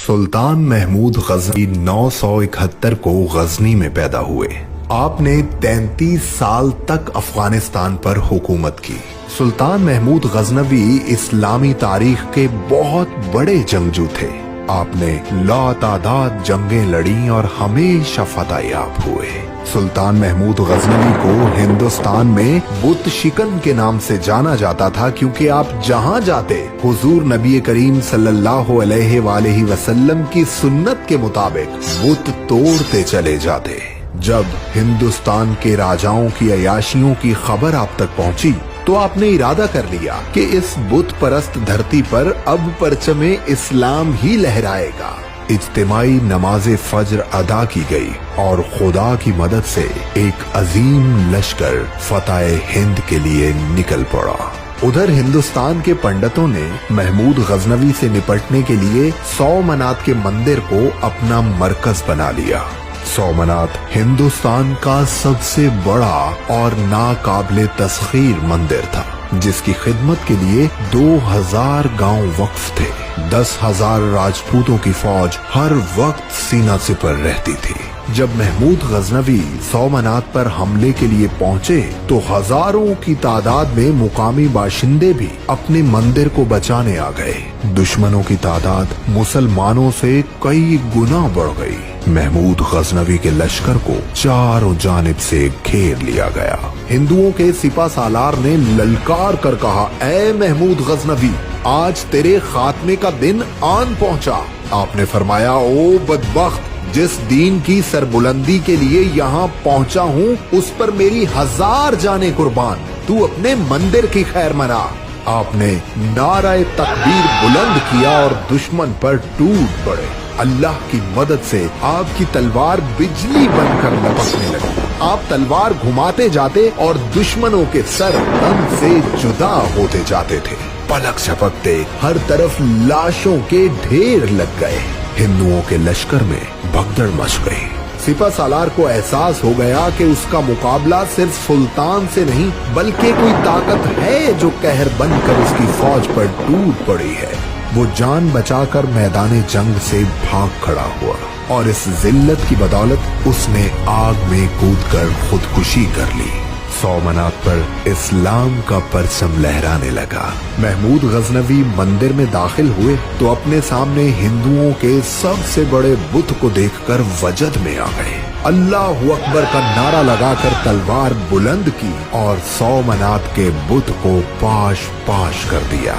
सुल्तान महमूद गजनी 971 को गजनी में पैदा हुए। आपने 33 साल तक अफगानिस्तान पर हुकूमत की। सुल्तान महमूद गजनवी इस्लामी तारीख के बहुत बड़े जंगजू थे। आपने लातादाद जंगें लड़ी और हमेशा फतेहयाब हुए। सुल्तान महमूद गजनवी को हिंदुस्तान में बुत शिकन के नाम से जाना जाता था, क्योंकि आप जहां जाते हुजूर नबी करीम सल्लल्लाहु अलैहि वसल्लम की सुन्नत के मुताबिक बुत तोड़ते चले जाते। जब हिंदुस्तान के राजाओं की अयाशियों की खबर आप तक पहुंची तो आपने इरादा कर लिया कि इस बुत परस्त धरती पर अब परचमे इस्लाम ही लहराएगा। इज्तिमाई नमाज फज्र अदा की गई और खुदा की मदद से एक अजीम लश्कर फतेह हिंद के लिए निकल पड़ा। उधर हिंदुस्तान के पंडितों ने महमूद गजनवी से निपटने के लिए सौमनाथ के मंदिर को अपना मरकज बना लिया। सौमनाथ हिंदुस्तान का सबसे बड़ा और नाकाबिले तस्खीर मंदिर था, जिसकी खिदमत के लिए 2000 गांव वक्फ थे। 10,000 राजपूतों की फौज हर वक्त सीना सिपर रहती थी। जब महमूद गजनवी सौमनाथ पर हमले के लिए पहुंचे तो हजारों की तादाद में मुकामी बाशिंदे भी अपने मंदिर को बचाने आ गए। दुश्मनों की तादाद मुसलमानों से कई गुना बढ़ गई। महमूद गजनवी के लश्कर को चारों जानिब से घेर लिया गया। हिंदुओं के सिपा सालार ने ललकार कर कहा, ऐ महमूद गजनवी, आज तेरे खात्मे का दिन आन पहुंचा। आपने फरमाया, ओ बदबख्त, जिस दीन की सरबुलंदी के लिए यहाँ पहुँचा हूँ उस पर मेरी 1000 जाने कुर्बान। तू अपने मंदिर की खैर मना। आपने नाराए तकबीर बुलंद किया और दुश्मन पर टूट पड़े। अल्लाह की मदद से आपकी तलवार बिजली बनकर लपकने लगी। आप तलवार घुमाते जाते और दुश्मनों के सर तन से जुदा होते जाते थे। पलक झपकते हर तरफ लाशों के ढेर लग गए। हिंदुओं के लश्कर में भगदड़ मच गई। सिपा सालार को एहसास हो गया कि उसका मुकाबला सिर्फ सुल्तान से नहीं बल्कि कोई ताकत है जो कहर बनकर उसकी फौज पर टूट पड़ी है। वो जान बचाकर मैदान जंग से भाग खड़ा हुआ और इस जिल्लत की बदौलत उसने आग में कूदकर खुदकुशी कर ली। सौमनाथ पर इस्लाम का परचम लहराने लगा। महमूद गजनवी मंदिर में दाखिल हुए तो अपने सामने हिंदुओं के सबसे बड़े बुत को देखकर वजद में आ गए। अल्लाहु अकबर का नारा लगाकर तलवार बुलंद की और सौमनाथ के बुत को पाश पाश कर दिया।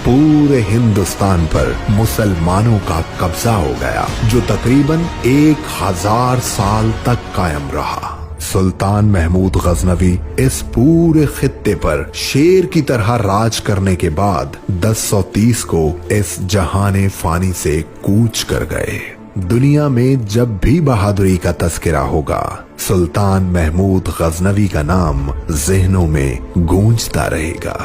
पूरे हिंदुस्तान पर मुसलमानों का कब्जा हो गया, जो तकरीबन 1000 साल तक कायम रहा। सुल्तान महमूद गजनवी इस पूरे खित्ते पर शेर की तरह राज करने के बाद 1030 को इस जहाने फानी से कूच कर गए। दुनिया में जब भी बहादुरी का तस्करा होगा, सुल्तान महमूद गजनवी का नाम ज़हनों में गूंजता रहेगा।